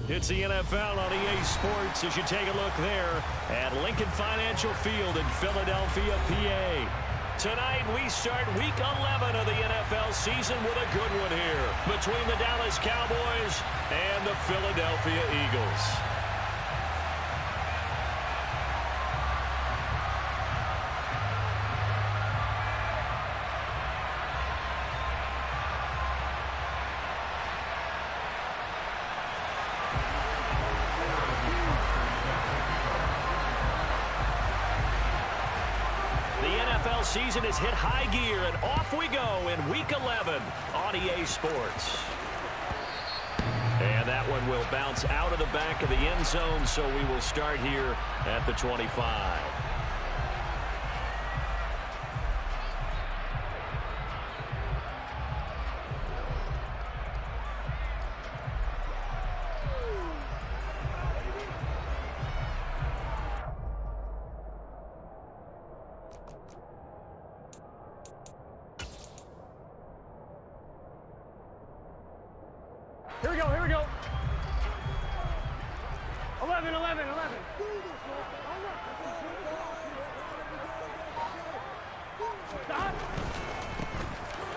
It's the NFL on EA Sports as you take a look there at Lincoln Financial Field in Philadelphia, PA. Tonight we start Week 11 of the NFL season with a good one here between the Dallas Cowboys and the Philadelphia Eagles. Season is hit high gear, and off we go in Week 11 on EA Sports. And that one will bounce out of the back of the end zone, so we will start here at the 25. Here we go. 11. Stop.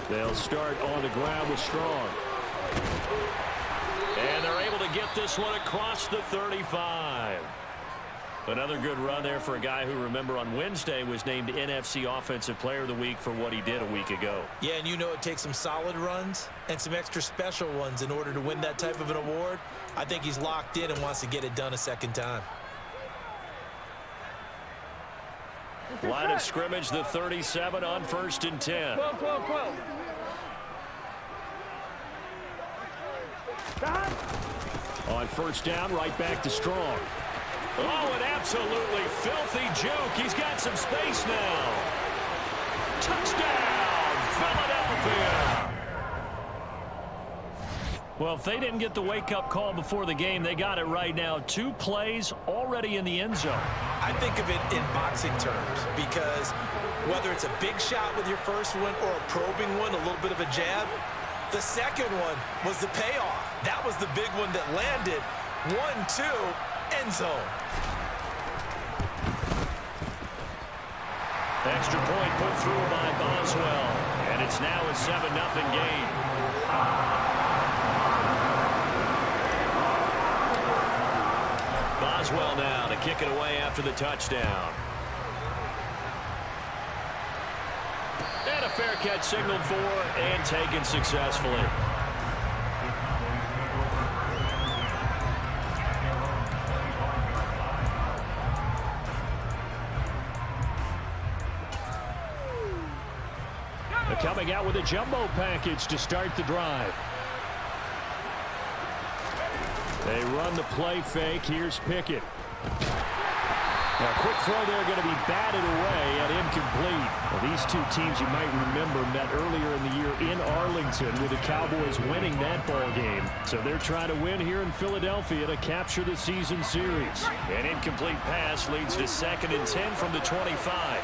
They'll start on the ground with Strong. And they're able to get this one across the 35. Another good run there for a guy who, remember, on Wednesday was named NFC Offensive Player of the Week for what he did a week ago. Yeah, and you know it takes some solid runs and some extra special ones in order to win that type of an award. I think he's locked in and wants to get it done a second time. Line of scrimmage, the 37 on 1st and 10. 12. On first down, right back to Strong. Oh, an absolutely filthy juke. He's got some space now. Touchdown, Philadelphia. Well, if they didn't get the wake-up call before the game, they got it right now. 2 plays already in the end zone. I think of it in boxing terms because whether it's a big shot with your first one or a probing one, a little bit of a jab, the second one was the payoff. That was the big one that landed. 1-2. End zone. Extra point put through by Boswell. And it's now a 7-0 game. Boswell now to kick it away after the touchdown. And a fair catch signaled for and taken successfully. Coming out with a jumbo package to start the drive. They run the play fake. Here's Pickett. Now, a quick throw there going to be batted away and incomplete. Well, these two teams, you might remember, met earlier in the year in Arlington with the Cowboys winning that ball game. So they're trying to win here in Philadelphia to capture the season series. An incomplete pass leads to 2nd and 10 from the 25.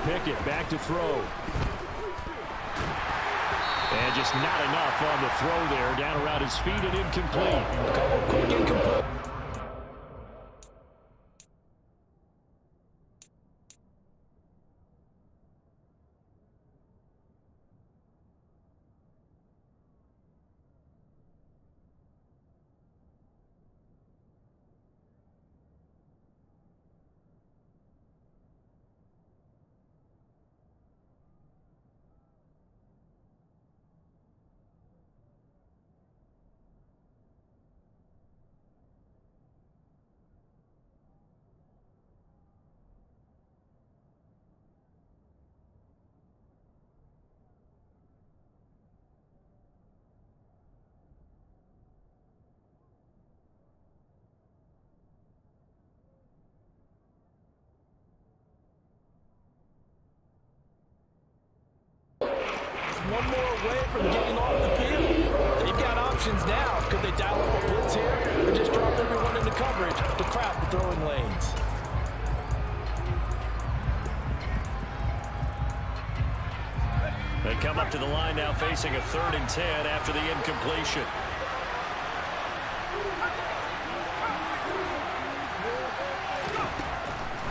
Pickett back to throw. And just not enough on the throw there. Down around his feet and incomplete. Quick incomplete. One more away from getting off the field. They've got options now. Could they dial up a blitz here or just drop everyone into coverage to crowd the throwing lanes? They come up to the line now, facing a 3rd and 10 after the incompletion.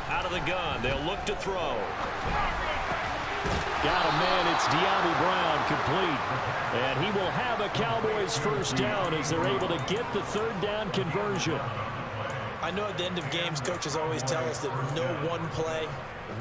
Out of the gun, they'll look to throw. Got a man, it's De'Ami Brown, complete. And he will have a Cowboys first down as they're able to get the 3rd down conversion. I know at the end of games, coaches always tell us that no one play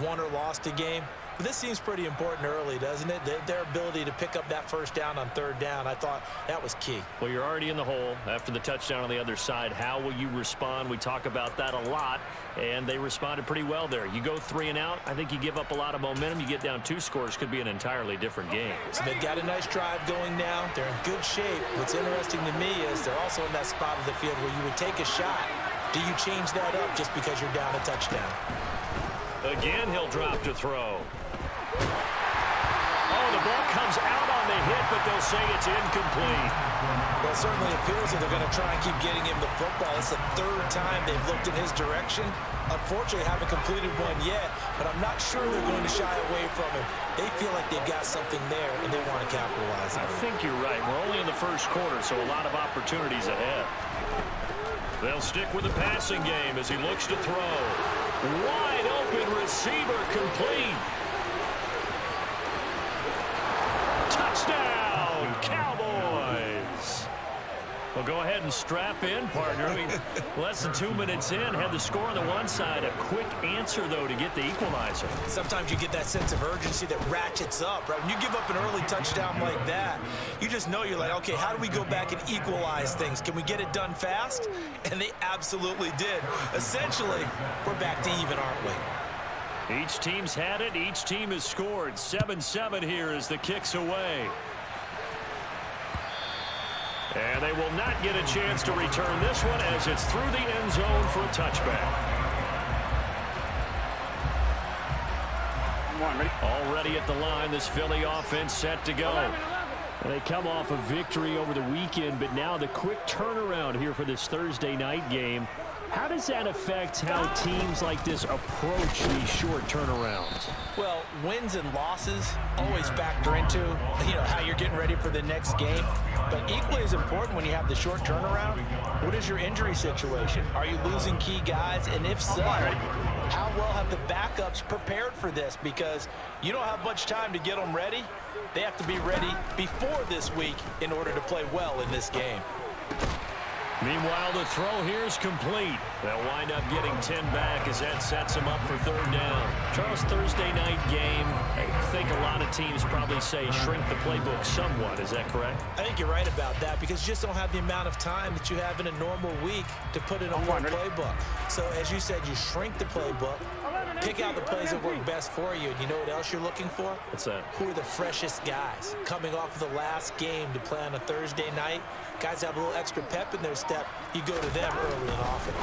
won or lost a game. But this seems pretty important early, doesn't it? Their ability to pick up that first down on 3rd down, I thought that was key. Well, you're already in the hole after the touchdown on the other side. How will you respond? We talk about that a lot, and they responded pretty well there. You go 3 and out, I think you give up a lot of momentum. You get down 2 scores, could be an entirely different game. So they've got a nice drive going now. They're in good shape. What's interesting to me is they're also in that spot of the field where you would take a shot. Do you change that up just because you're down a touchdown? Again, he'll drop to throw. Oh, the ball comes out on the hit, but they'll say it's incomplete. Well, it certainly appears that they're going to try and keep getting him the football. It's the 3rd time they've looked in his direction. Unfortunately, haven't completed one yet, but I'm not sure they're going to shy away from him. They feel like they've got something there, and they want to capitalize on it. I think you're right. We're only in the 1st quarter, so a lot of opportunities ahead. They'll stick with the passing game as he looks to throw. Wide open receiver, complete. Touchdown, Cowboys. Well, go ahead and strap in, partner. I mean, less than 2 minutes in, had the score on the one side. A quick answer, though, to get the equalizer. Sometimes you get that sense of urgency that ratchets up, right? When you give up an early touchdown like that, you just know you're like, okay, how do we go back and equalize things? Can we get it done fast? And they absolutely did. Essentially, we're back to even, aren't we? Each team's had it. Each team has scored. 7-7 here as the kick's away. And they will not get a chance to return this one as it's through the end zone for a touchback. Already at the line, this Philly offense set to go. They come off a victory over the weekend, but now the quick turnaround here for this Thursday night game. How does that affect how teams like this approach these short turnarounds? Well, wins and losses always factor into, how you're getting ready for the next game. But equally as important when you have the short turnaround, what is your injury situation? Are you losing key guys? And if so, how well have the backups prepared for this? Because you don't have much time to get them ready. They have to be ready before this week in order to play well in this game. Meanwhile, the throw here is complete. They'll wind up getting 10 back as that sets them up for 3rd down. Charles, Thursday night game, I think a lot of teams probably say shrink the playbook somewhat. Is that correct? I think you're right about that because you just don't have the amount of time that you have in a normal week to put in a full playbook. So, as you said, you shrink the playbook, pick out the plays that work best for you. And you know what else you're looking for? What's that? Who are the freshest guys coming off of the last game to play on a Thursday night? Guys have a little extra pep in their step. You go to them early and often.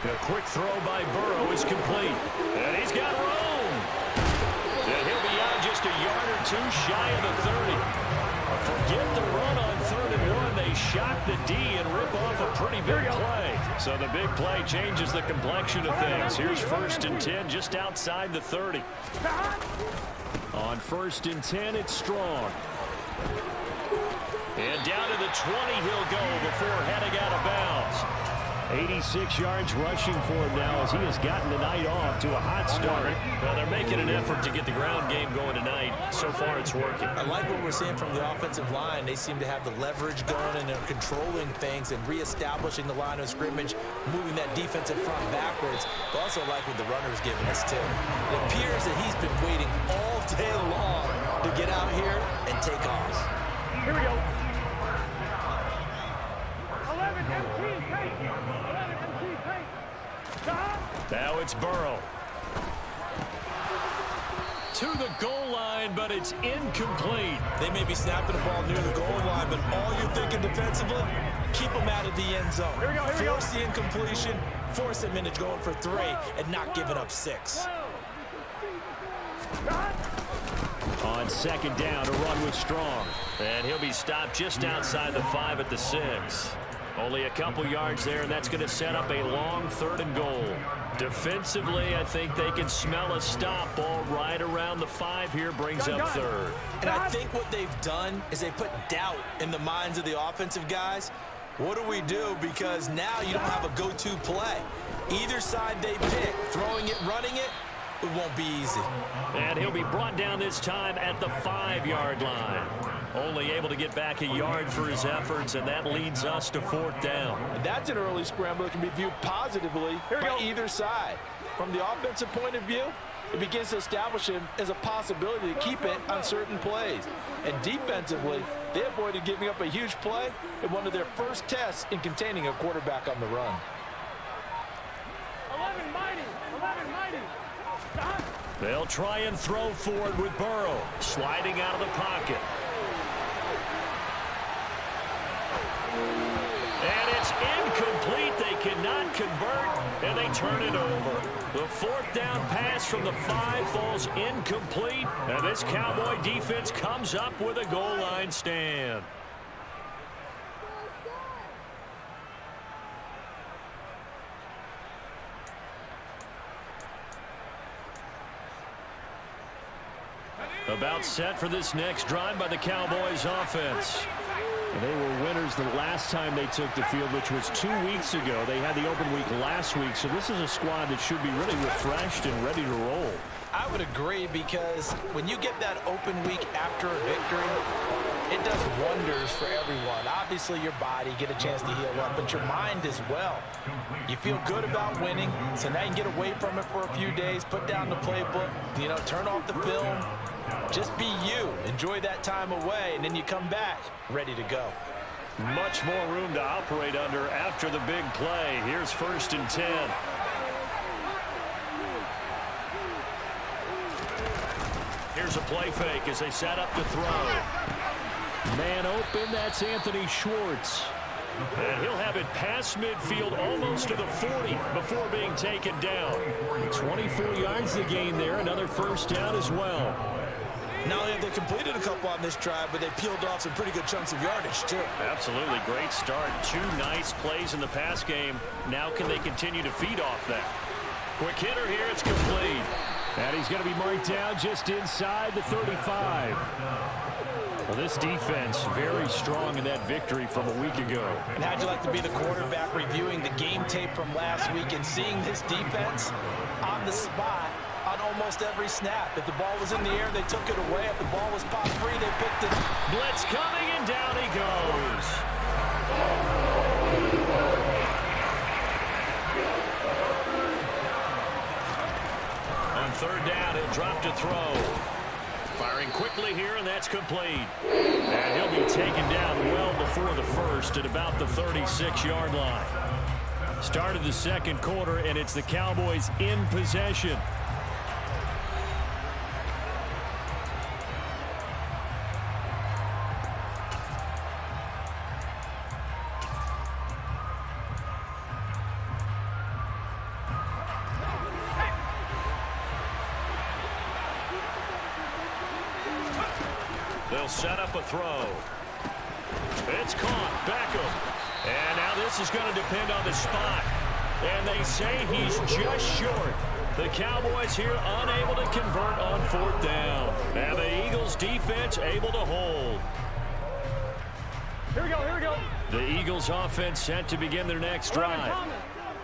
The quick throw by Burrow is complete. And he's got room. And he'll be out just a yard or 2 shy of the 30. Forget the run on 3rd and 1. They shock the D and rip off a pretty big play. So the big play changes the complexion of things. Here's 1st and 10 just outside the 30. On 1st and 10, it's Strong. And down to the 20 he'll go before heading out of bounds. 86 yards rushing for him now as he has gotten the night off to a hot start. Well, they're making an effort to get the ground game going tonight. So far, it's working. I like what we're seeing from the offensive line. They seem to have the leverage going, and they're controlling things and reestablishing the line of scrimmage, moving that defensive front backwards. But also like what the runner's giving us, too. It appears that he's been waiting all day long to get out here and take off. Here we go. 11 empty, take. 11 empty, take. Now it's Burrow. To the goal line, but it's incomplete. They may be snapping the ball near the goal line, but all you're thinking defensively, keep them out of the end zone. Here we go, here we go. Force the incompletion, force them into going for 3, and not giving up 6. On 2nd down, to run with Strong. And he'll be stopped just outside the 5 at the 6. Only a couple yards there, and that's going to set up a long 3rd and goal. Defensively, I think they can smell a stop. Ball right around the 5 here, brings up 3rd. And I think what they've done is they put doubt in the minds of the offensive guys. What do we do? Because now you don't have a go-to play. Either side they pick, throwing it, running it, it won't be easy. And he'll be brought down this time at the 5-yard line. Only able to get back a yard for his efforts, and that leads us to 4th down. And that's an early scramble that can be viewed positively by either side. From the offensive point of view, it begins to establish him as a possibility to keep it on certain plays. And defensively, they avoided giving up a huge play in one of their first tests in containing a quarterback on the run. 11 mighty. 11 mighty. Stop. They'll try and throw forward with Burrow, sliding out of the pocket. And it's incomplete. They cannot convert, and they turn it over. The 4th down pass from the 5 falls incomplete, and this Cowboy defense comes up with a goal line stand. About set for this next drive by the Cowboys offense. And they were winners the last time they took the field, which was 2 weeks ago. They had the open week last week, so this is a squad that should be really refreshed and ready to roll. I would agree, because when you get that open week after a victory, it does wonders for everyone. Obviously, your body, get a chance to heal up, but your mind as well. You feel good about winning, so now you can get away from it for a few days, put down the playbook, turn off the film. Just be you. Enjoy that time away, and then you come back ready to go. Much more room to operate under after the big play. Here's 1st and 10. Here's a play fake as they set up to throw. Man open, that's Anthony Schwartz. And he'll have it past midfield almost to the 40 before being taken down. 24 yards to gain there, another 1st down as well. Not only have they completed a couple on this drive, but they peeled off some pretty good chunks of yardage, too. Absolutely. Great start. 2 nice plays in the pass game. Now can they continue to feed off that? Quick hitter here. It's complete. And he's going to be marked down just inside the 35. Well, this defense very strong in that victory from a week ago. And how'd you like to be the quarterback reviewing the game tape from last week and seeing this defense on the spot on almost every snap? If the ball was in the air, they took it away. If the ball was popped free, they picked it. Blitz coming, and down he goes. On 3rd down, he'll drop to throw. Firing quickly here, and that's complete. And he'll be taken down well before the 1st at about the 36-yard line. Start of the 2nd quarter, and it's the Cowboys in possession. They'll set up a throw. It's caught. Beckham. And now this is going to depend on the spot. And they say he's just short. The Cowboys here unable to convert on 4th down. And the Eagles defense able to hold. Here we go, here we go. The Eagles offense set to begin their next drive.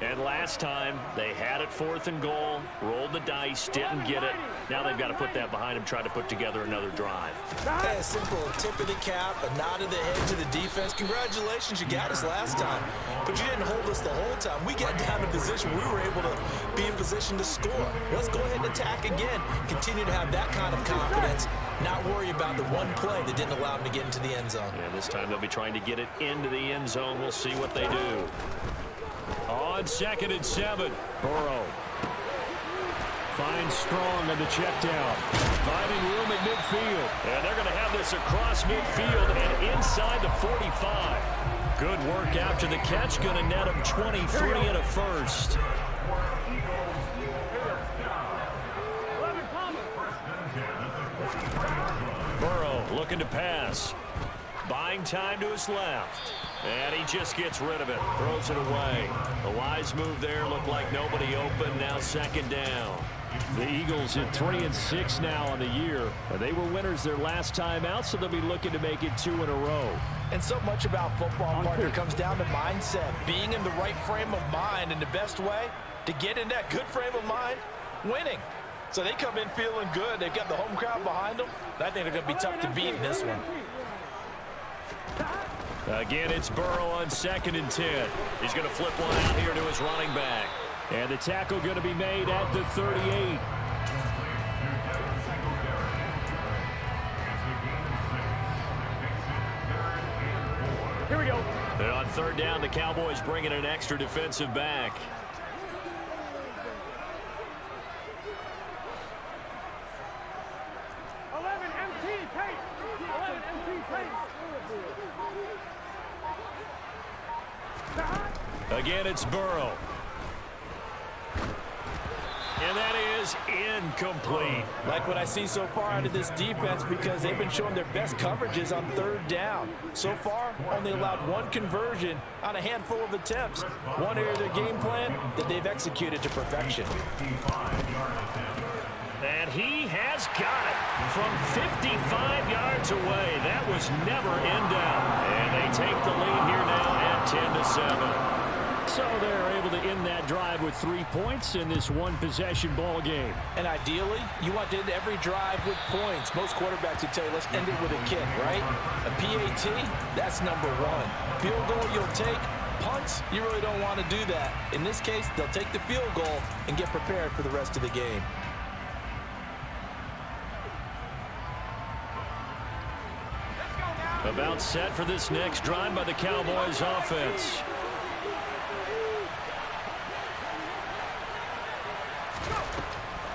And last time, they had it 4th and goal, rolled the dice, didn't get it. Now they've got to put that behind them, try to put together another drive. A simple tip of the cap, a nod of the head to the defense. Congratulations, you got us last time. But you didn't hold us the whole time. We got down in position. We were able to be in position to score. Let's go ahead and attack again. Continue to have that kind of confidence. Not worry about the one play that didn't allow them to get into the end zone. And this time they'll be trying to get it into the end zone. We'll see what they do. On 2nd and 7, Burrow finds Strong on the check down. Finding room at midfield. And they're going to have this across midfield and inside the 45. Good work after the catch. Going to net him 23 and a 1st. Burrow looking to pass. Buying time to his left. And he just gets rid of it, throws it away. A wise move there, looked like nobody open, now second down. The Eagles at 3-6 now on the year. They were winners their last time out, so they'll be looking to make it 2 in a row. And so much about football, partner, comes down to mindset. Being in the right frame of mind, and the best way to get in that good frame of mind, winning. So they come in feeling good. They've got the home crowd behind them. I think they're going to be tough to beat in this one. Again, it's Burrow on 2nd and 10. He's going to flip one out here to his running back. And the tackle going to be made at the 38. Here we go. And on 3rd down, the Cowboys bringing an extra defensive back. Again, it's Burrow. And that is incomplete. Like what I see so far out of this defense, because they've been showing their best coverages on 3rd down. So far, only allowed 1 conversion on a handful of attempts. One area of their game plan that they've executed to perfection. And he has got it from 55 yards away. That was never in doubt. And they take the lead here now at 10-7. So they're able to end that drive with 3 points in this one-possession ball game. And ideally, you want to end every drive with points. Most quarterbacks would tell you, let's end it with a kick, right? A PAT, that's number 1. Field goal you'll take. Punts, you really don't want to do that. In this case, they'll take the field goal and get prepared for the rest of the game. About set for this next drive by the Cowboys offense.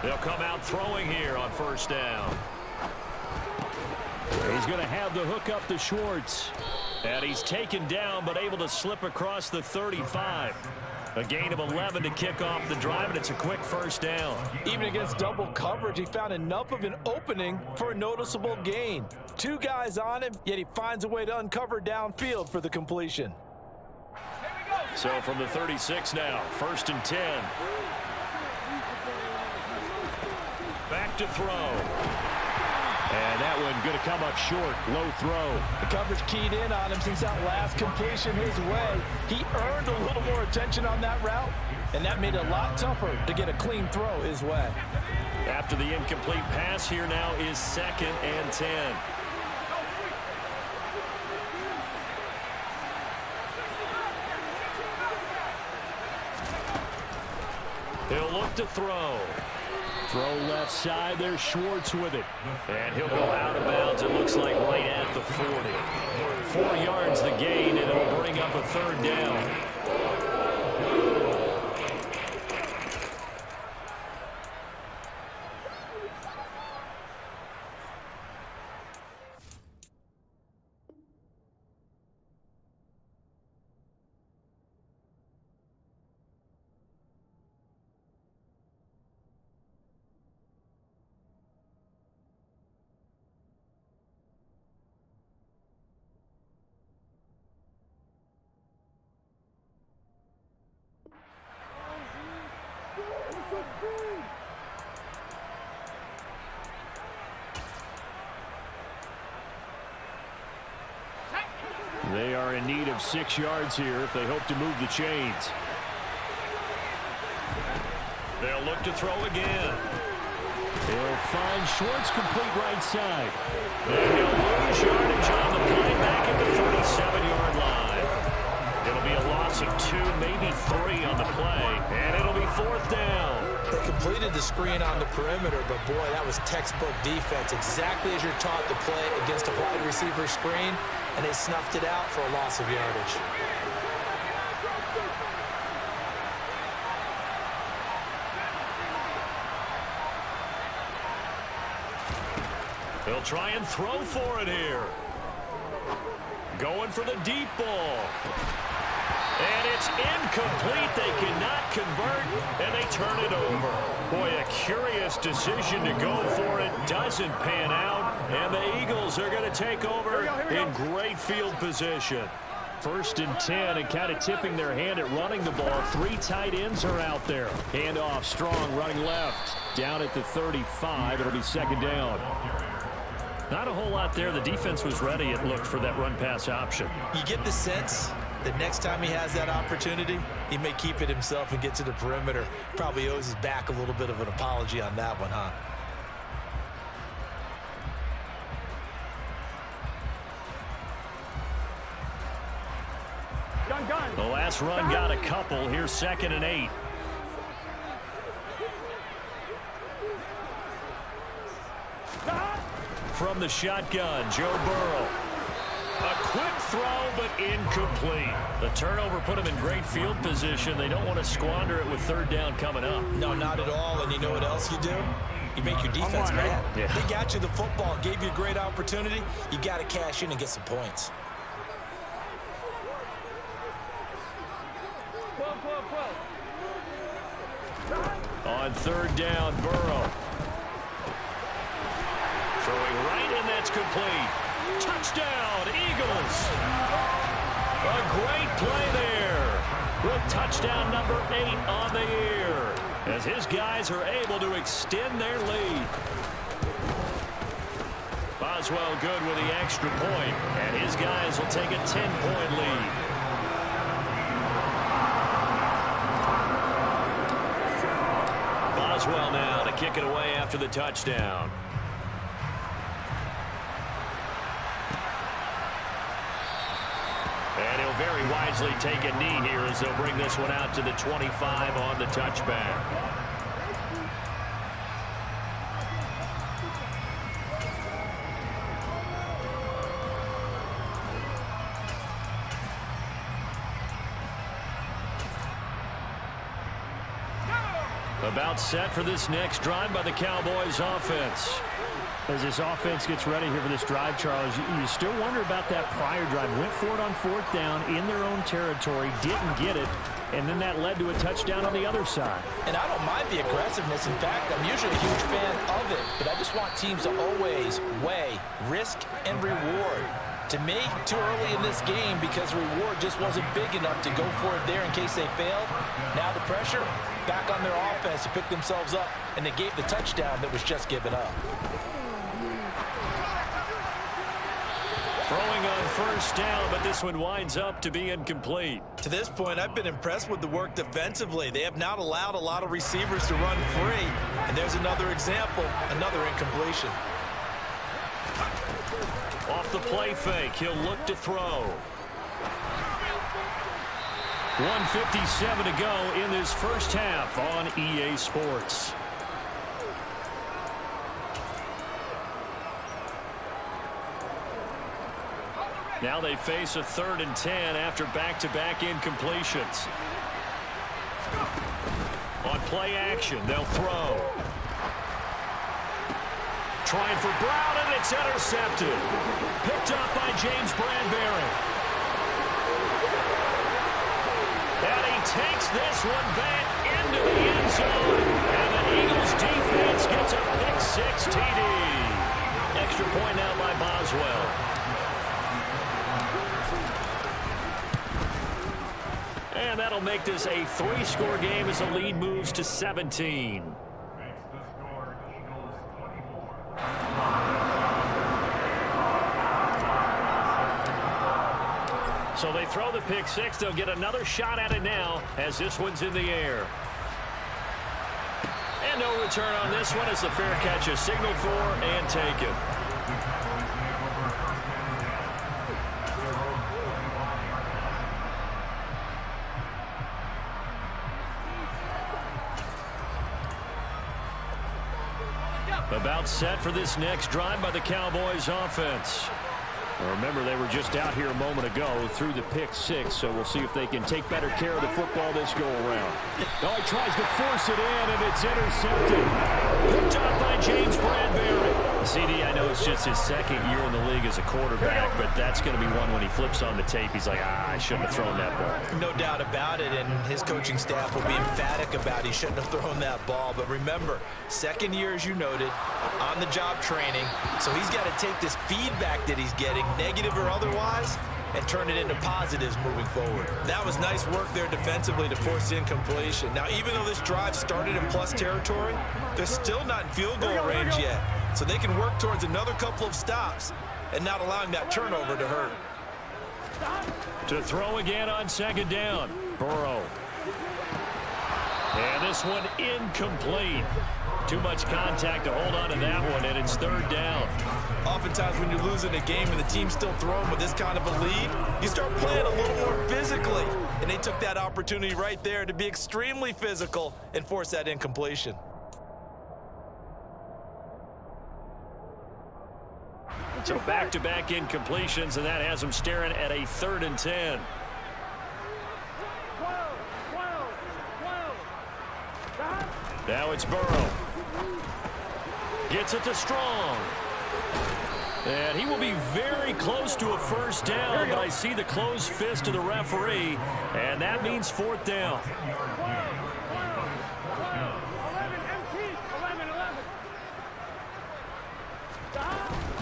They'll come out throwing here on 1st down. He's going to have the hook up to Schwartz. And he's taken down, but able to slip across the 35. A gain of 11 to kick off the drive, and it's a quick 1st down. Even against double coverage, he found enough of an opening for a noticeable gain. 2 guys on him, yet he finds a way to uncover downfield for the completion. So from the 36 now, 1st and 10. Back to throw. And that one going to come up short. Low throw. The coverage keyed in on him since that last completion his way. He earned a little more attention on that route, and that made it a lot tougher to get a clean throw his way. After the incomplete pass, here now is 2nd and 10. He'll look to throw. Throw left side. There's Schwartz with it. And he'll go out of bounds, it looks like, right at the 40. 4 yards the gain, and it'll bring up a 3rd down. They are in need of 6 yards here if they hope to move the chains. They'll look to throw again. They'll find Schwartz complete right side. And he'll lose yardage on the play back at the 37-yard line. It'll be a loss of 2, maybe 3 on the play. And it'll be 4th down. They completed the screen on the perimeter, but boy, that was textbook defense. Exactly as you're taught to play against a wide receiver screen, and they snuffed it out for a loss of yardage. They'll try and throw for it here. Going for the deep ball. And it's incomplete. They cannot convert, and they turn it over. Boy, a curious decision to go for it. Doesn't pan out, and the Eagles are going to take over in great field position. First and 10, and kind of tipping their hand at running the ball. 3 tight ends are out there. Handoff, Strong running left. Down at the 35. It'll be second down. Not a whole lot there. The defense was ready, it looked, for that run-pass option. You get the sense that next time he has that opportunity, he may keep it himself and get to the perimeter. Probably owes his back a little bit of an apology on that one, huh? The last run got a couple. Here's second and 8. From the shotgun, Joe Burrow. A quick throw, but incomplete. The turnover put him in great field position. They don't want to squander it with third down coming up. No, not at all. And you know what else you do? You make your defense mad. Yeah. They got you the football, gave you a great opportunity. You got to cash in and get some points. On third down, Burrow. Throwing right, and that's complete. Touchdown, Eagles. A great play there. With touchdown number 8 on the year, as his guys are able to extend their lead. Boswell good with the extra point, and his guys will take a 10-point lead. Boswell now to kick it away after the touchdown. And he'll very wisely take a knee here as they'll bring this one out to the 25 on the touchback. About set for this next drive by the Cowboys offense. As this offense gets ready here for this drive, Charles, you still wonder about that prior drive. Went for it on fourth down in their own territory, didn't get it, and then that led to a touchdown on the other side. And I don't mind the aggressiveness. In fact, I'm usually a huge fan of it, but I just want teams to always weigh risk and reward. To me, too early in this game because the reward just wasn't big enough to go for it there in case they failed. Now the pressure back on their offense to pick themselves up, and they gave the touchdown that was just given up. Throwing on first down, but this one winds up to be incomplete. To this point, I've been impressed with the work defensively. They have not allowed a lot of receivers to run free. And there's another example, another incompletion. Off the play fake, he'll look to throw. 1:57 to go in this first half on EA Sports. Now they face a 3rd and 10 after back-to-back incompletions. On play action, they'll throw. Trying for Brown, and it's intercepted. Picked up by James Bradbury. And he takes this one back into the end zone. And the Eagles defense gets a pick-6 TD. Extra point now by Boswell. And that'll make this a 3-score game as the lead moves to 17. So they throw the pick-6. They'll get another shot at it now as this one's in the air. And no return on this one as the fair catch is signaled for and taken. About set for this next drive by the Cowboys offense. Remember, they were just out here a moment ago through the pick-6, so we'll see if they can take better care of the football this go-around. Oh, he tries to force it in, and it's intercepted. Picked up by James Bradbury. CD, I know it's just his 2nd year in the league as a quarterback, but that's going to be one when he flips on the tape. He's like, I shouldn't have thrown that ball. No doubt about it, and his coaching staff will be emphatic about he shouldn't have thrown that ball. But remember, 2nd year, as you noted, on-the-job training, so he's got to take this feedback that he's getting, negative or otherwise, and turn it into positives moving forward. That was nice work there defensively to force the incompletion. Now, even though this drive started in plus territory, they're still not in field goal range yet. So they can work towards another couple of stops and not allowing that turnover to hurt. To throw again on second down. Burrow. And this one incomplete. Too much contact to hold on to that one, and it's third down. Oftentimes when you're losing a game and the team's still throwing with this kind of a lead, you start playing a little more physically. And they took that opportunity right there to be extremely physical and force that incompletion. So back-to-back incompletions, and that has them staring at a 3rd and 10. Now it's Burrow. Gets it to Strong. And he will be very close to a first down, but I see the closed fist of the referee, and that means 4th down.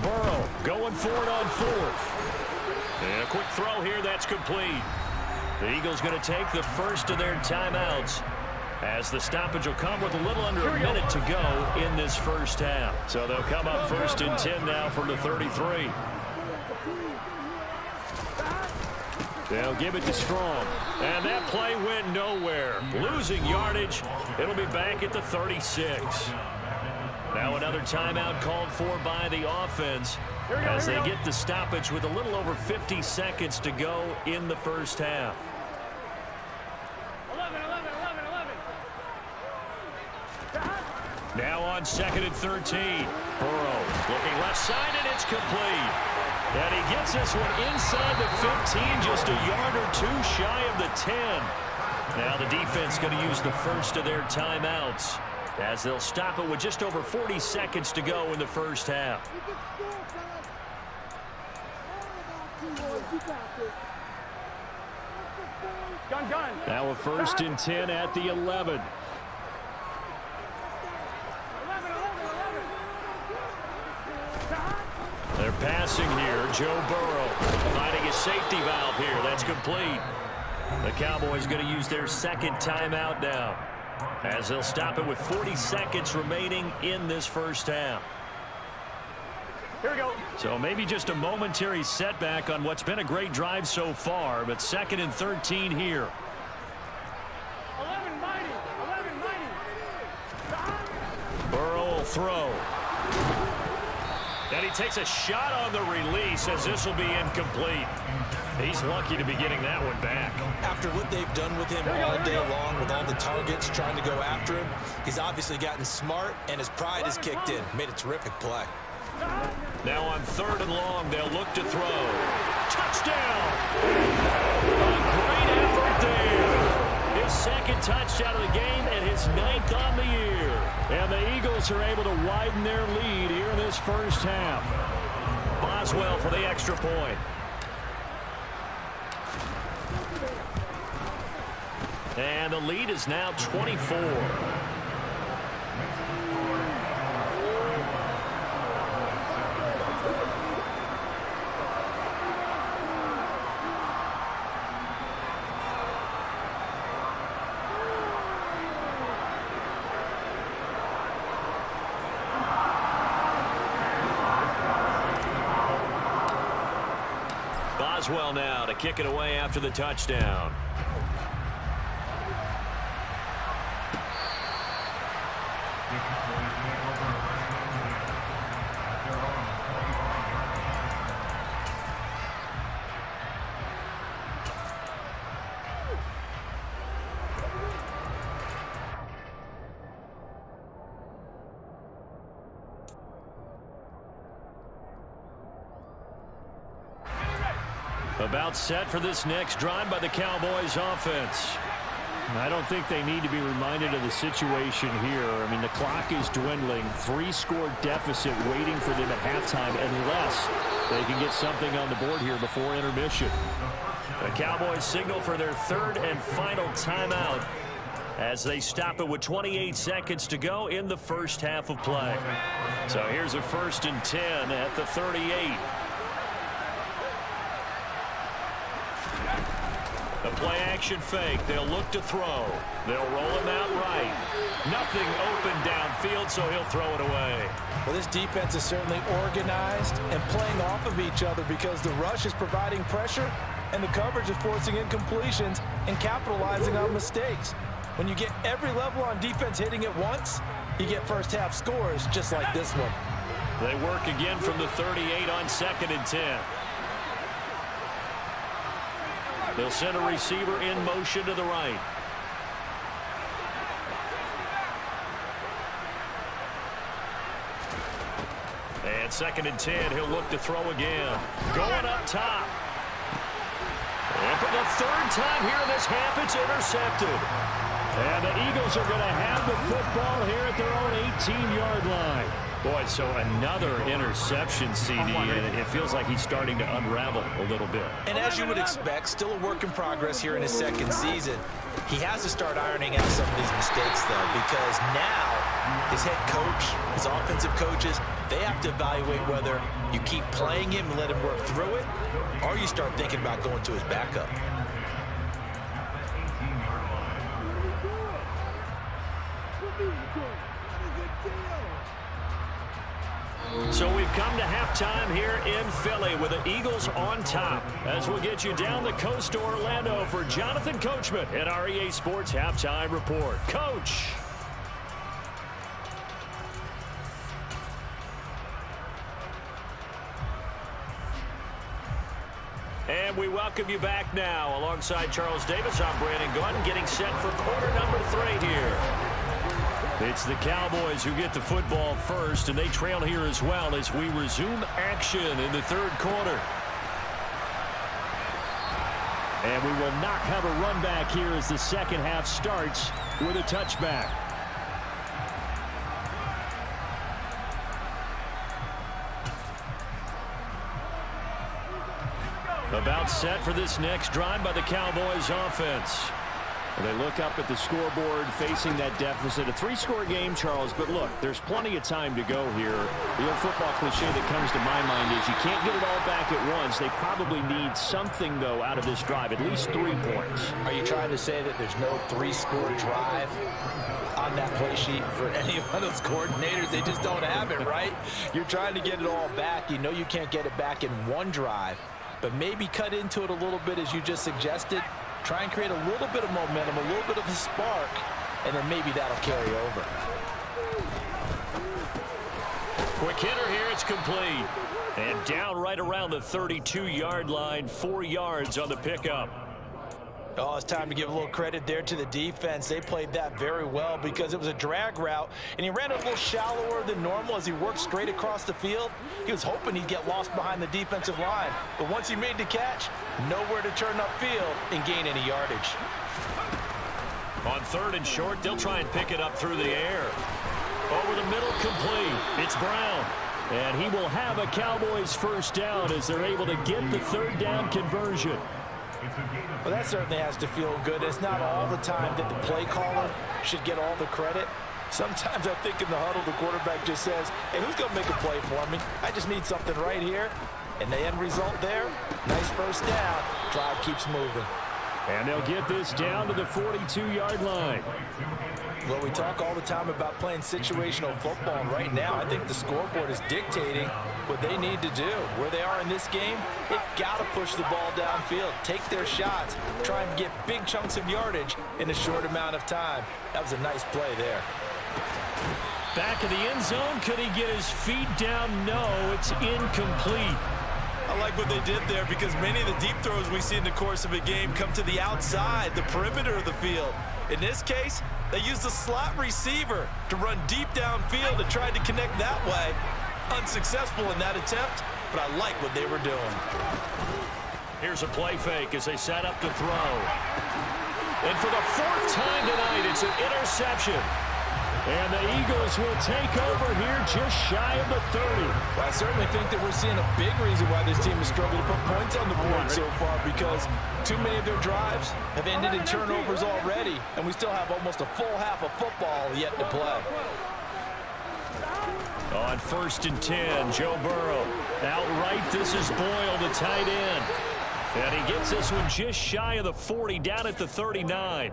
Burrow going for it on 4th. And a quick throw here, that's complete. The Eagles going to take the first of their timeouts, as the stoppage will come with a little under a minute to go in this first half. So they'll come up 1st and 10 now from the 33. They'll give it to Strong. And that play went nowhere. Losing yardage. It'll be back at the 36. Now another timeout called for by the offense as they get the stoppage with a little over 50 seconds to go in the first half. 11. Now on 2nd and 13. Burrow looking left side, and it's complete. And he gets this one inside the 15, just a yard or two shy of the 10. Now the defense going to use the first of their timeouts, as they'll stop it with just over 40 seconds to go in the first half. Gun. Now a 1st and 10 at the 11. They're passing here. Joe Burrow finding a safety valve here. That's complete. The Cowboys going to use their 2nd timeout now, as they'll stop it with 40 seconds remaining in this first half. Here we go. So maybe just a momentary setback on what's been a great drive so far, but 2nd and 13 here. 11 mighty. Burrow will throw. And he takes a shot on the release, as this will be incomplete. He's lucky to be getting that one back. After what they've done with him all day long, with all the targets trying to go after him, he's obviously gotten smart, and his pride has kicked in. Made a terrific play. Now on 3rd and long, they'll look to throw. Touchdown! A great effort there. His 2nd touchdown of the game and his 9th on the year. And the Eagles are able to widen their lead here in this first half. Boswell for the extra point. And the lead is now 24. Boswell now to kick it away after the touchdown. About set for this next drive by the Cowboys offense. I don't think they need to be reminded of the situation here. I mean, the clock is dwindling. 3-score deficit waiting for them at halftime, unless they can get something on the board here before intermission. The Cowboys signal for their 3rd and final timeout, as they stop it with 28 seconds to go in the first half of play. So here's a 1st and 10 at the 38. The play-action fake. They'll look to throw. They'll roll him out right. Nothing open downfield, so he'll throw it away. Well, this defense is certainly organized and playing off of each other because the rush is providing pressure and the coverage is forcing incompletions and capitalizing on mistakes. When you get every level on defense hitting at once, you get first-half scores just like this one. They work again from the 38 on 2nd and 10. They'll send a receiver in motion to the right. And 2nd and 10, he'll look to throw again. Going up top. And for the 3rd time here in this half, it's intercepted. And the Eagles are going to have the football here at their own 18-yard line. Boy, so another interception, CD, and it feels like he's starting to unravel a little bit. And as you would expect, still a work in progress here in his 2nd season. He has to start ironing out some of these mistakes, though, because now his head coach, his offensive coaches, they have to evaluate whether you keep playing him and let him work through it, or you start thinking about going to his backup. So we've come to halftime here in Philly with the Eagles on top. As we'll get you down the coast to Orlando for Jonathan Coachman at our EA Sports Halftime Report. Coach. And we welcome you back now. Alongside Charles Davis, I'm Brandon Gordon, getting set for quarter number 3 here. It's the Cowboys who get the football first, and they trail here as well as we resume action in the 3rd quarter. And we will not have a run back here as the 2nd half starts with a touchback. About set for this next drive by the Cowboys offense. They look up at the scoreboard facing that deficit. A 3-score game, Charles, but look, there's plenty of time to go here. The old football cliche that comes to my mind is you can't get it all back at once. They probably need something, though, out of this drive, at least 3 points. Are you trying to say that there's no 3-score drive on that play sheet for any of those coordinators? They just don't have it, right? You're trying to get it all back. You know you can't get it back in one drive, but maybe cut into it a little bit as you just suggested. Try and create a little bit of momentum, a little bit of a spark, and then maybe that'll carry over. Quick hitter here, it's complete. And down right around the 32-yard line, 4 yards on the pickup. Oh, it's time to give a little credit there to the defense. They played that very well because it was a drag route, and he ran it a little shallower than normal as he worked straight across the field. He was hoping he'd get lost behind the defensive line, but once he made the catch, nowhere to turn upfield and gain any yardage. On 3rd and short, they'll try and pick it up through the air. Over the middle, complete. It's Brown. And he will have a Cowboys first down as they're able to get the 3rd down conversion. Well, that certainly has to feel good. It's not all the time that the play caller should get all the credit. Sometimes I think in the huddle, the quarterback just says, hey, who's going to make a play for me? I just need something right here. And the end result there, nice first down. Drive keeps moving. And they'll get this down to the 42-yard line. Well, we talk all the time about playing situational football, and right now I think the scoreboard is dictating what they need to do. Where they are in this game, they've got to push the ball downfield, take their shots, try and get big chunks of yardage in a short amount of time. That was a nice play there. Back in the end zone, could he get his feet down? No, it's incomplete. I like what they did there because many of the deep throws we see in the course of a game come to the outside, the perimeter of the field. In this case, they used the slot receiver to run deep downfield and tried to connect that way. Unsuccessful in that attempt, but I like what they were doing. Here's a play fake as they set up to throw. And for the 4th time tonight, it's an interception. And the Eagles will take over here just shy of the 30. Well, I certainly think that we're seeing a big reason why this team has struggled to put points on the board so far, because too many of their drives have ended in turnovers already, and we still have almost a full half of football yet to play. On 1st and 10, Joe Burrow. Outright, this is Boyle, the tight end. And he gets this one just shy of the 40, down at the 39.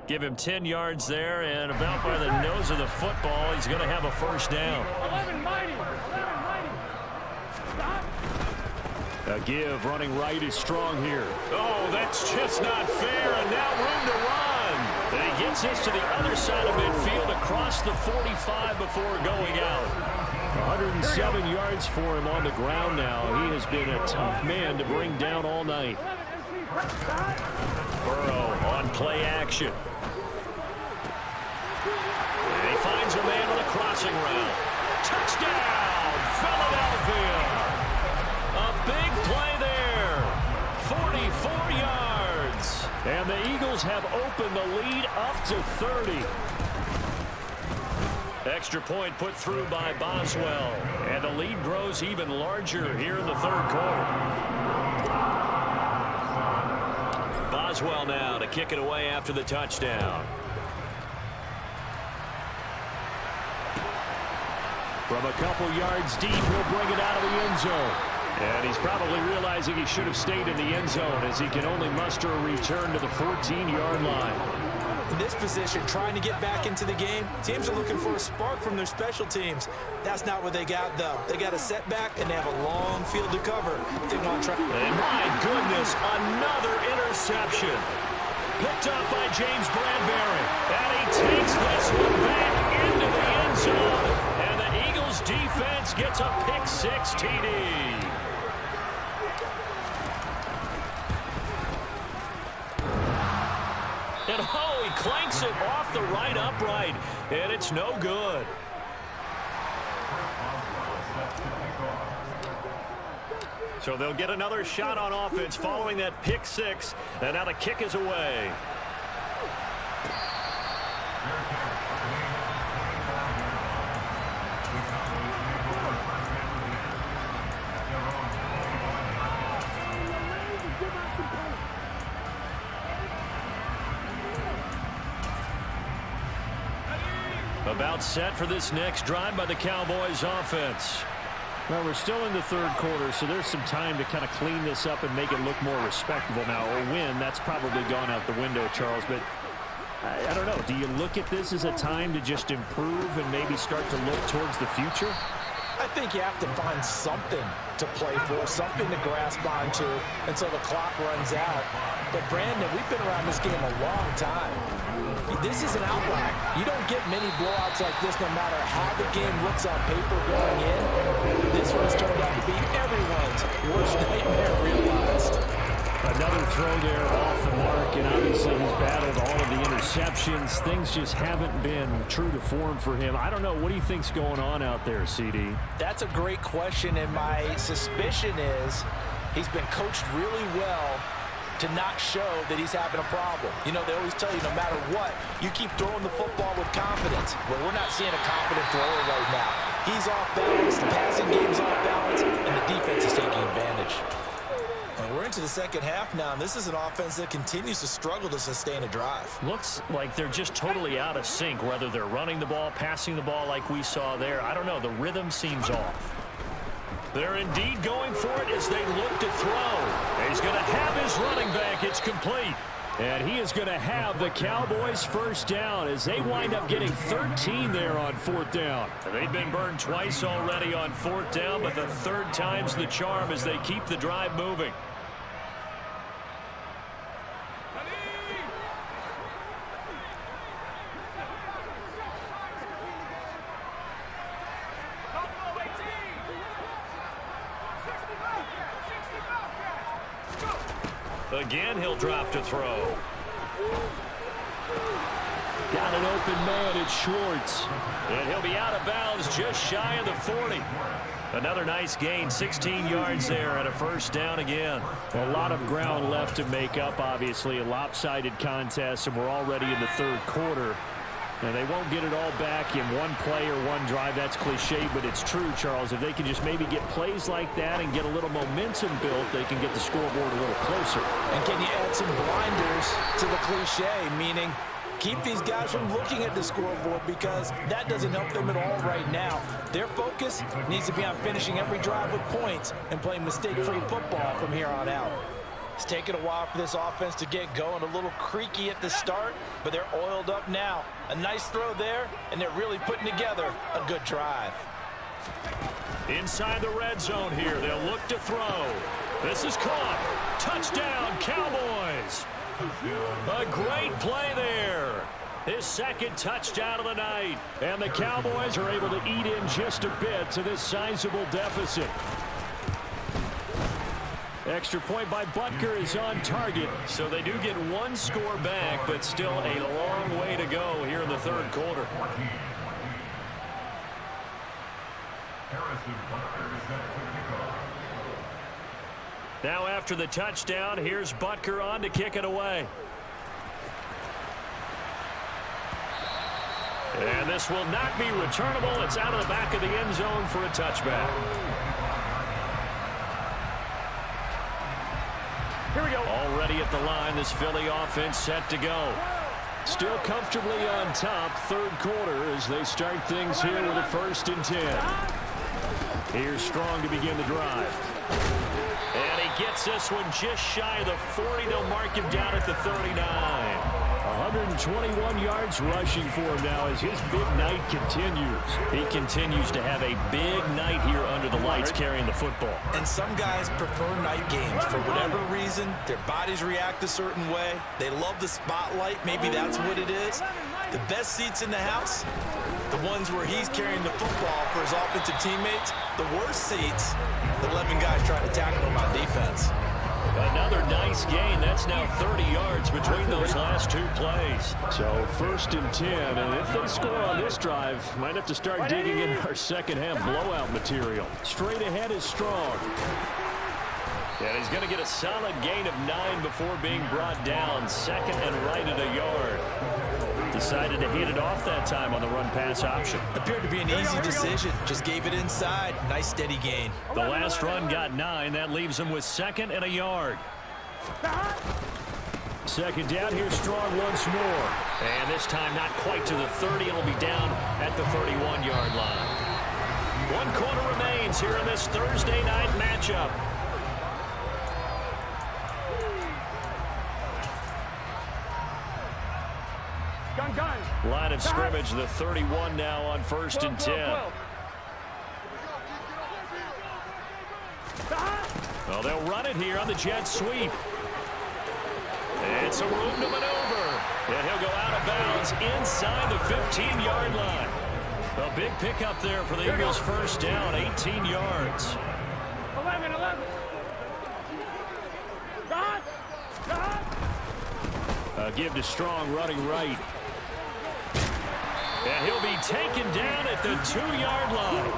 Give him 10 yards there, and about by the nose of the football, he's going to have a first down. 11 mighty. Stop. A give running right is strong here. Oh, that's just not fair, and now room to run. And he gets this to the other side of midfield across the 45 before going out. 107 yards for him on the ground now. He has been a tough man to bring down all night. Burrow on play action. And he finds a man on a crossing route. Touchdown, Philadelphia. A big play there. 44 yards. And the Eagles have opened the lead up to 30. Extra point put through by Boswell. And the lead grows even larger here in the third quarter. Boswell now to kick it away after the touchdown. From a couple yards deep, he'll bring it out of the end zone. And he's probably realizing he should have stayed in the end zone as he can only muster a return to the 14-yard line. In this position, trying to get back into the game, teams are looking for a spark from their special teams. That's not what they got, though. They got a setback, and they have a long field to cover. They want to try. And my goodness, another interception. Picked up by James Bradbury. And he takes this one back into the end zone. And the Eagles defense gets a pick-6 TD. And oh, he clanks it off the right upright. And it's no good. So they'll get another shot on offense following that pick-6. And now the kick is away. About set for this next drive by the Cowboys offense. Well, we're still in the third quarter, so there's some time to kind of clean this up and make it look more respectable. Now, a win, that's probably gone out the window, Charles, but I don't know. Do you look at this as a time to just improve and maybe start to look towards the future? I think you have to find something to play for, something to grasp onto until the clock runs out. But, Brandon, we've been around this game a long time. This is an outlier. You don't get many blowouts like this no matter how the game looks on paper going in. This one's turned out to be everyone's worst nightmare realized. Another throw there off the mark, and obviously he's battled all of the interceptions. Things just haven't been true to form for him. I don't know. What do you think's going on out there, CD? That's a great question, and my suspicion is he's been coached really well to not show that he's having a problem. You know, they always tell you no matter what, you keep throwing the football with confidence. Well, we're not seeing a confident thrower right now. He's off balance, the passing game's off balance, and the defense is taking advantage. And we're into the second half now, and this is an offense that continues to struggle to sustain a drive. Looks like they're just totally out of sync, whether they're running the ball, passing the ball like we saw there. I don't know. The rhythm seems off. They're indeed going for it as they look to throw. He's going to have his running back. It's complete. And he is going to have the Cowboys first down as they wind up getting 13 there on fourth down. They've been burned twice already on fourth down, but the third time's the charm as they keep the drive moving. Again, he'll drop to throw. Got an open man, it's Schwartz. And he'll be out of bounds just shy of the 40. Another nice gain, 16 yards there and a first down again. A lot of ground left to make up, obviously. A lopsided contest, and we're already in the third quarter. And they won't get it all back in one play or one drive. That's cliche, but it's true, Charles. If they can just maybe get plays like that and get a little momentum built, they can get the scoreboard a little closer. And can you add some blinders to the cliche, meaning keep these guys from looking at the scoreboard because that doesn't help them at all right now. Their focus needs to be on finishing every drive with points and playing mistake-free football from here on out. It's taken a while for this offense to get going. A little creaky at the start, but they're oiled up now. A nice throw there, and they're really putting together a good drive. Inside the red zone here, they'll look to throw. This is caught. Touchdown, Cowboys. A great play there. His second touchdown of the night. And the Cowboys are able to eat in just a bit to this sizable deficit. Extra point by Butker is on target, so they do get one score back, but still a long way to go here in the third quarter. Now after the touchdown, here's Butker on to kick it away. And this will not be returnable. It's out of the back of the end zone for a touchback. Here we go. Already at the line, this Philly offense set to go. Still comfortably on top, third quarter, as they start things here with a 1st and 10. Here's Strong to begin the drive. And he gets this one just shy of the 40. They'll mark him down at the 39. 121 yards rushing for him now as his big night continues. He continues to have a big night here under the lights carrying the football. And some guys prefer night games for whatever reason. Their bodies react a certain way. They love the spotlight. Maybe that's what it is. The best seats in the house, the ones where he's carrying the football for his offensive teammates. The worst seats, the 11 guys trying to tackle him on defense. Another nice gain. That's now 30 yards between those last two plays. So 1st and 10, and if they score on this drive, might have to start digging in our second half blowout material. Straight ahead is Strong. And he's going to get a solid gain of 9 before being brought down. 2nd and right at a yard. Decided to hit it off that time on the run-pass option. Appeared to be an easy decision. Just gave it inside. Nice steady gain. The last run got 9. That leaves him with 2nd and a yard. 2nd down. Here's Strong once more. And this time not quite to the 30. It'll be down at the 31-yard line. 1 quarter remains here in this Thursday night matchup. Gun. Line of scrimmage, the 31 now on 1st and 10. Well, they'll run it here on the jet sweep. It's a room to maneuver. And he'll go out of bounds inside the 15-yard line. A big pickup there for the Eagles' 1st down, 18 yards. 11. Give to Strong running right. And he'll be taken down at the 2-yard line.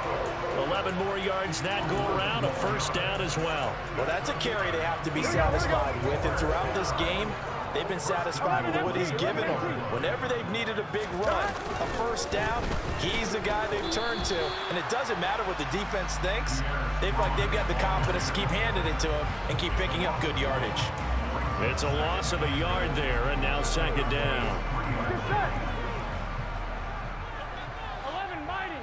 11 more yards that go around, a 1st down as well. Well, that's a carry they have to be satisfied with. And throughout this game, they've been satisfied with what he's given them. Whenever they've needed a big run, a 1st down, he's the guy they've turned to. And it doesn't matter what the defense thinks. They've got the confidence to keep handing it to him and keep picking up good yardage. It's a loss of a yard there, and now 2nd down. 11 mighty.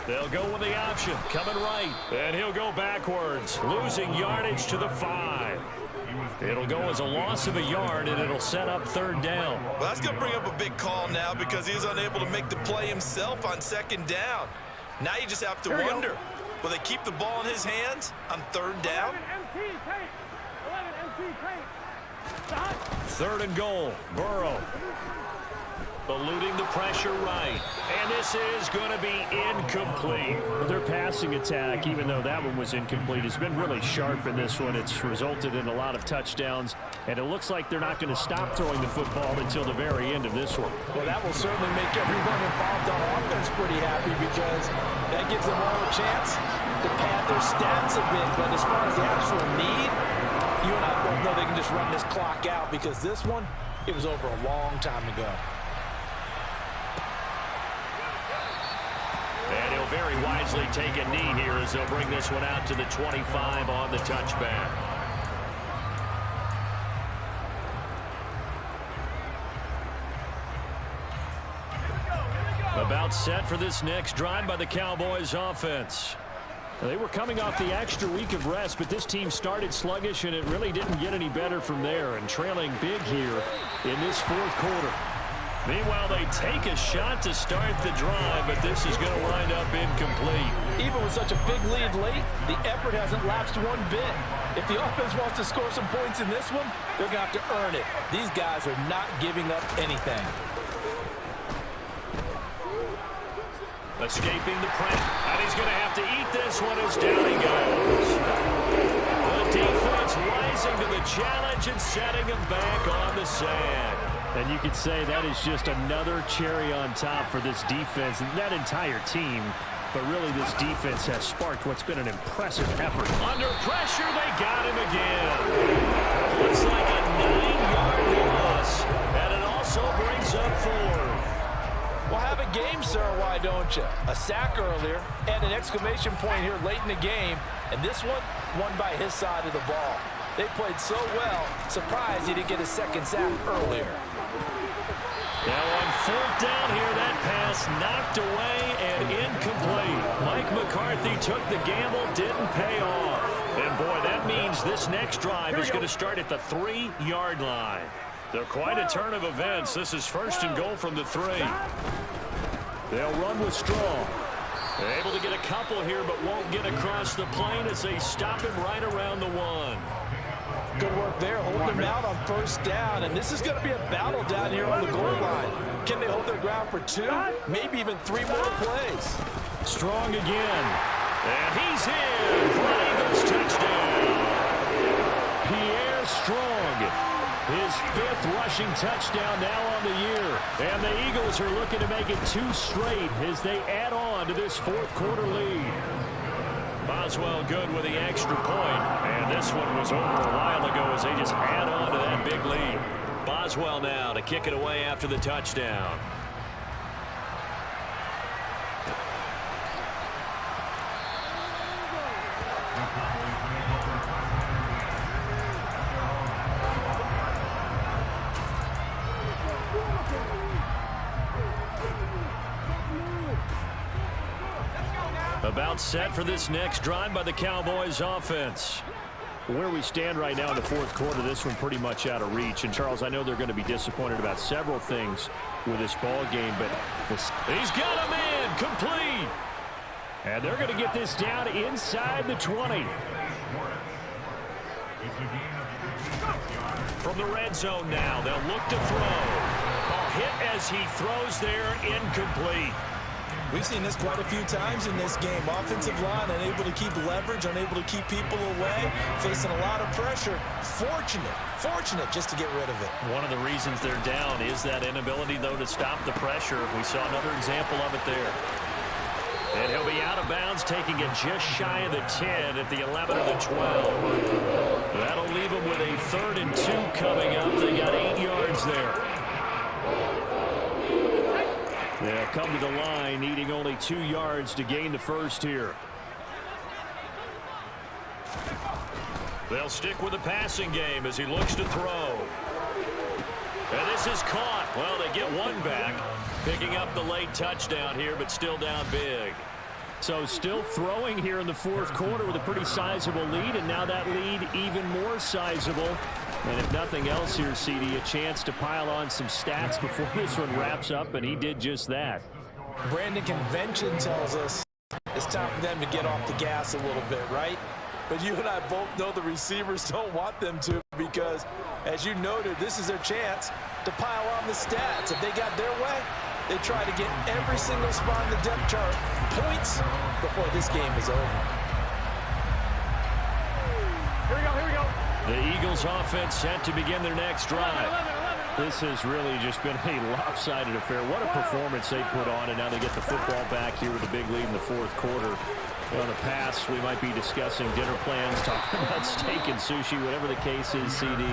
They'll go with the option, coming right, and he'll go backwards, losing yardage to the 5. It'll go as a loss of a yard, and it'll set up 3rd down. Well, that's going to bring up a big call now because he's unable to make the play himself on 2nd down. Now you just have to wonder, will they keep the ball in his hands on 3rd down? 3rd and goal, Burrow. Eluding the pressure right. And this is going to be incomplete. Their passing attack, even though that one was incomplete, has been really sharp in this one. It's resulted in a lot of touchdowns. And it looks like they're not going to stop throwing the football until the very end of this one. Well, that will certainly make everyone involved on offense pretty happy because that gives them all a chance to pad their stats a bit. But as far as the actual need, you and I both know they can just run this clock out because this one, it was over a long time ago. And he'll very wisely take a knee here as they'll bring this one out to the 25 on the touchback. About set for this next drive by the Cowboys offense. They were coming off the extra week of rest, but this team started sluggish, and it really didn't get any better from there, and trailing big here in this fourth quarter. Meanwhile, they take a shot to start the drive, but this is going to wind up incomplete. Even with such a big lead late, the effort hasn't lapsed one bit. If the offense wants to score some points in this one, they're going to have to earn it. These guys are not giving up anything. Escaping the pressure, and he's going to have to eat this one as down he goes. The defense rising to the challenge and setting him back on the sand. And you could say that is just another cherry on top for this defense and that entire team. But really, this defense has sparked what's been an impressive effort. Under pressure, they got him again. Looks like a 9-yard loss, and it also brings up 4. Well, have a game, sir, why don't you? A sack earlier and an exclamation point here late in the game. And this one, won by his side of the ball. They played so well, surprised he didn't get a second sack earlier. Now on fourth down here, that pass knocked away and incomplete. Mike McCarthy took the gamble, didn't pay off. And boy, that means this next drive is going to start at the 3-yard line. They're quite a turn of events. This is first and goal from the 3. They'll run with Strong. They're able to get a couple here, but won't get across the plane as they stop him right around the 1. Good work there, holding them out on first down. And this is going to be a battle down here on the goal line. Can they hold their ground for 2, maybe even 3 more plays? Strong again. And he's in for an Eagles touchdown. Pierre Strong. His 5th rushing touchdown now on the year. And the Eagles are looking to make it 2 straight as they add on to this fourth quarter lead. Boswell good with the extra point. And this one was over a while ago as they just add on to that big lead. Boswell now to kick it away after the touchdown. About set for this next drive by the Cowboys offense. Where we stand right now in the fourth quarter, this one pretty much out of reach. And Charles, I know they're going to be disappointed about several things with this ball game, but he's got him in, complete. And they're going to get this down inside the 20. From the red zone now, they'll look to throw. Ball hit as he throws there, incomplete. We've seen this quite a few times in this game. Offensive line unable to keep leverage, unable to keep people away, facing a lot of pressure. Fortunate just to get rid of it. One of the reasons they're down is that inability, though, to stop the pressure. We saw another example of it there. And he'll be out of bounds, taking it just shy of the 10 at the 11 or the 12. That'll leave them with a 3rd and 2 coming up. They got 8 yards there. They'll come to the line, needing only 2 yards to gain the first here. They'll stick with the passing game as he looks to throw. And this is caught. Well, they get one back, picking up the late touchdown here, but still down big. So still throwing here in the fourth quarter with a pretty sizable lead, and now that lead even more sizable. And if nothing else here, CD, a chance to pile on some stats before this one wraps up, and he did just that. Brandon, convention tells us it's time for them to get off the gas a little bit, right? But you and I both know the receivers don't want them to, because, as you noted, this is their chance to pile on the stats. If they got their way, they try to get every single spot in the depth chart points before this game is over. Here we go. The Eagles offense set to begin their next drive. This has really just been a lopsided affair. What a performance they put on, and now they get the football back here with a big lead in the fourth quarter. On the pass, we might be discussing dinner plans, talking about steak and sushi, whatever the case is, CD.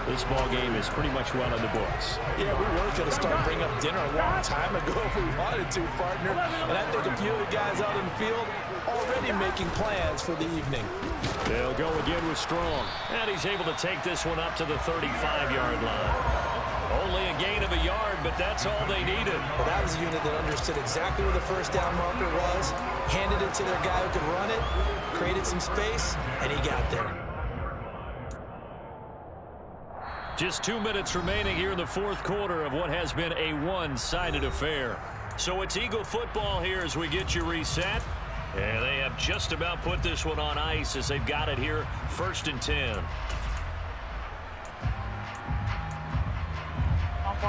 This ball game is pretty much well in the books. Yeah, we were going to start bringing up dinner a long time ago if we wanted to, partner. And I think a few of the guys out in the field already making plans for the evening. They'll go again with Strong. And he's able to take this one up to the 35-yard line. Only a gain of a yard, but that's all they needed. Well, that was a unit that understood exactly where the first down marker was, handed it to their guy who could run it, created some space, and he got there. Just 2 minutes remaining here in the fourth quarter of what has been a one-sided affair. So it's Eagle football here as we get you reset. And they have just about put this one on ice as they've got it here, 1st and 10.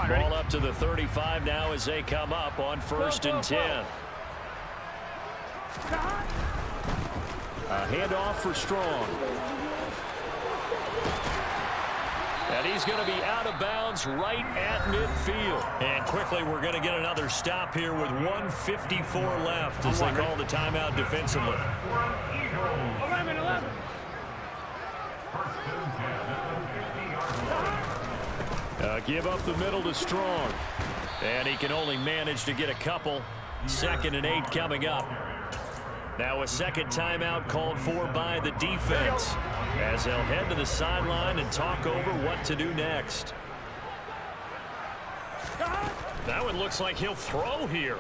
Ball up to the 35 now as they come up on 1st and 10. A handoff for Strong. And he's going to be out of bounds right at midfield. And quickly we're going to get another stop here with 1:54 left as they call the timeout defensively. 11. Give up the middle to Strong. And he can only manage to get a couple. 2nd and 8 coming up. Now a second timeout called for by the defense as they'll head to the sideline and talk over what to do next. That one looks like he'll throw here.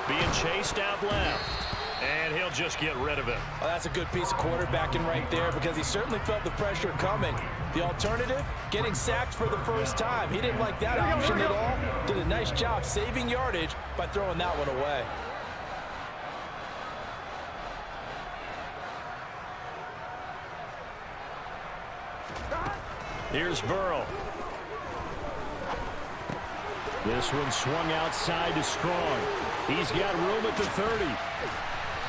Being chased out left. And he'll just get rid of it. Well, that's a good piece of quarterbacking right there because he certainly felt the pressure coming. The alternative, getting sacked for the first time. He didn't like that option at all. Did a nice job saving yardage by throwing that one away. Here's Burrow. This one swung outside to Strong. He's got room at the 30.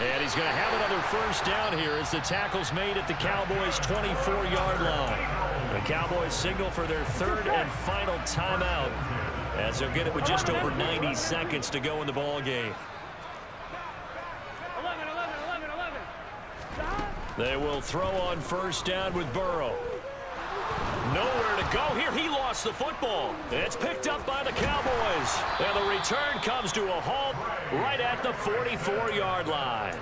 And he's going to have another first down here as the tackle's made at the Cowboys' 24-yard line. The Cowboys signal for their 3rd and final timeout as they'll get it with just over 90 seconds to go in the ball game. 11. They will throw on first down with Burrow. Nowhere to go here. He lost the football. It's picked up by the Cowboys. And the return comes to a halt right at the 44-yard line.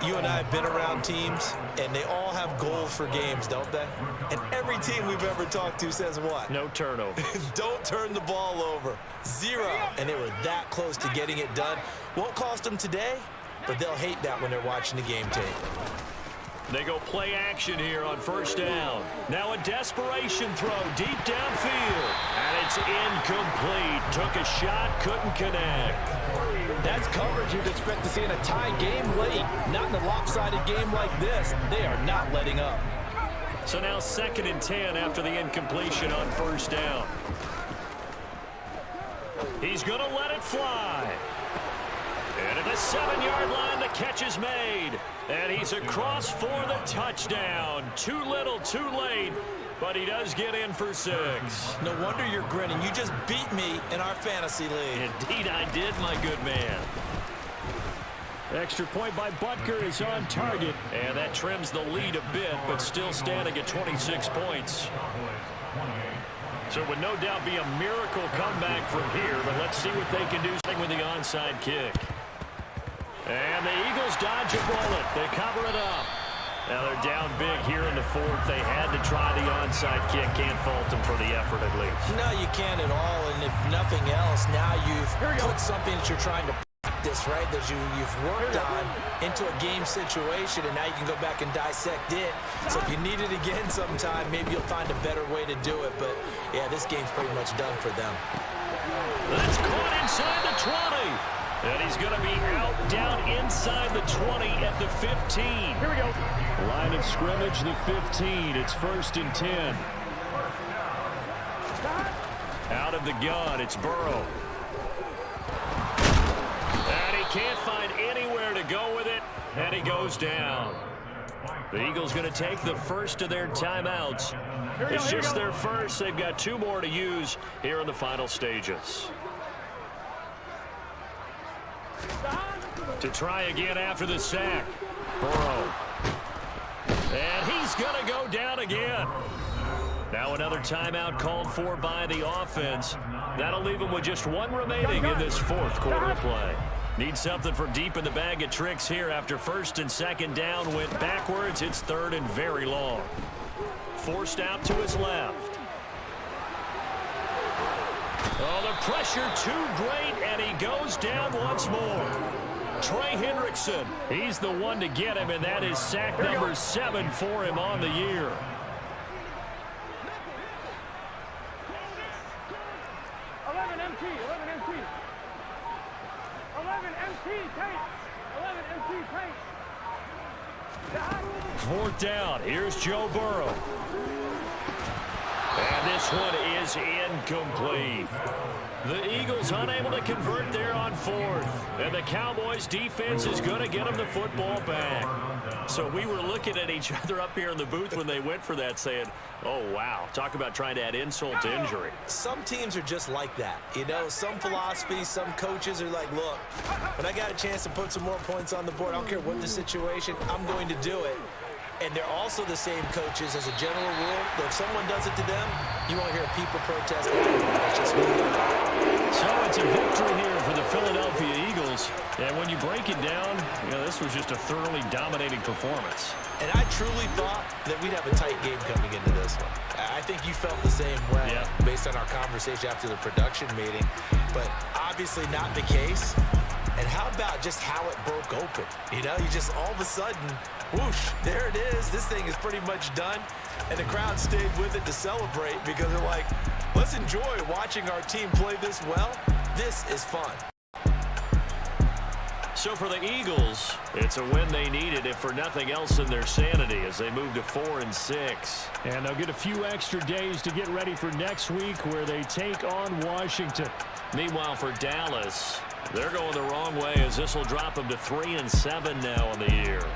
You and I have been around teams, and they all have goals for games, don't they? And every team we've ever talked to says what? No turnover. Don't turn the ball over. 0. And they were that close to getting it done. Won't cost them today, but they'll hate that when they're watching the game tape. They go play action here on first down. Now a desperation throw deep downfield. And it's incomplete. Took a shot, couldn't connect. That's coverage you'd expect to see in a tie game late. Not in a lopsided game like this. They are not letting up. So now 2nd and 10 after the incompletion on first down. He's going to let it fly. And at the 7-yard line, the catch is made. And he's across for the touchdown. Too little, too late. But he does get in for 6. No wonder you're grinning. You just beat me in our fantasy league. Indeed I did, my good man. Extra point by Butker is on target. And that trims the lead a bit, but still standing at 26 points. So it would no doubt be a miracle comeback from here. But let's see what they can do with the onside kick. And the Eagles dodge a bullet. They cover it up. Now they're down big here in the 4th. They had to try the onside kick. Can't fault them for the effort at least. No, you can't at all. And if nothing else, now you've put something that you're trying to practice, right, that you've worked on into a game situation, and now you can go back and dissect it. So if you need it again sometime, maybe you'll find a better way to do it. But, yeah, this game's pretty much done for them. That's caught inside the 20. And he's going to be out down inside the 20 at the 15. Here we go. Line of scrimmage, the 15. It's 1st and 10. Out of the gun, it's Burrow. And he can't find anywhere to go with it, and he goes down. The Eagles going to take the first of their timeouts. It's just their first. They've got 2 more to use here in the final stages. To try again after the sack. Burrow. And he's going to go down again. Now another timeout called for by the offense. That'll leave them with just 1 remaining in this 4th quarter of play. Need something from deep in the bag of tricks here after 1st and 2nd down went backwards. It's 3rd and very long. Forced out to his left. Oh, the pressure too great, and he goes down once more. Trey Hendrickson, he's the one to get him, and that is sack number 7 for him on the year. Fourth down. Here's Joe Burrow. And this one is incomplete. The Eagles unable to convert there on fourth. And the Cowboys defense is going to get them the football back. So we were looking at each other up here in the booth when they went for that saying, oh, wow, talk about trying to add insult to injury. Some teams are just like that. You know, some philosophies, some coaches are like, look, when I got a chance to put some more points on the board, I don't care what the situation, I'm going to do it. And they're also the same coaches as a general rule. But if someone does it to them, you won't hear people protest. That's just who they are. So it's a victory here for the Philadelphia Eagles. And when you break it down, you know, this was just a thoroughly dominating performance. And I truly thought that we'd have a tight game coming into this one. I think you felt the same way based on our conversation after the production meeting. But obviously not the case. And how about just how it broke open? You know, you just all of a sudden, whoosh, there it is. This thing is pretty much done. And the crowd stayed with it to celebrate because they're like, let's enjoy watching our team play this well. This is fun. So for the Eagles, it's a win they needed, if for nothing else, in their sanity as they move to 4-6. And they'll get a few extra days to get ready for next week where they take on Washington. Meanwhile, for Dallas, they're going the wrong way as this will drop them to 3-7 now on the year.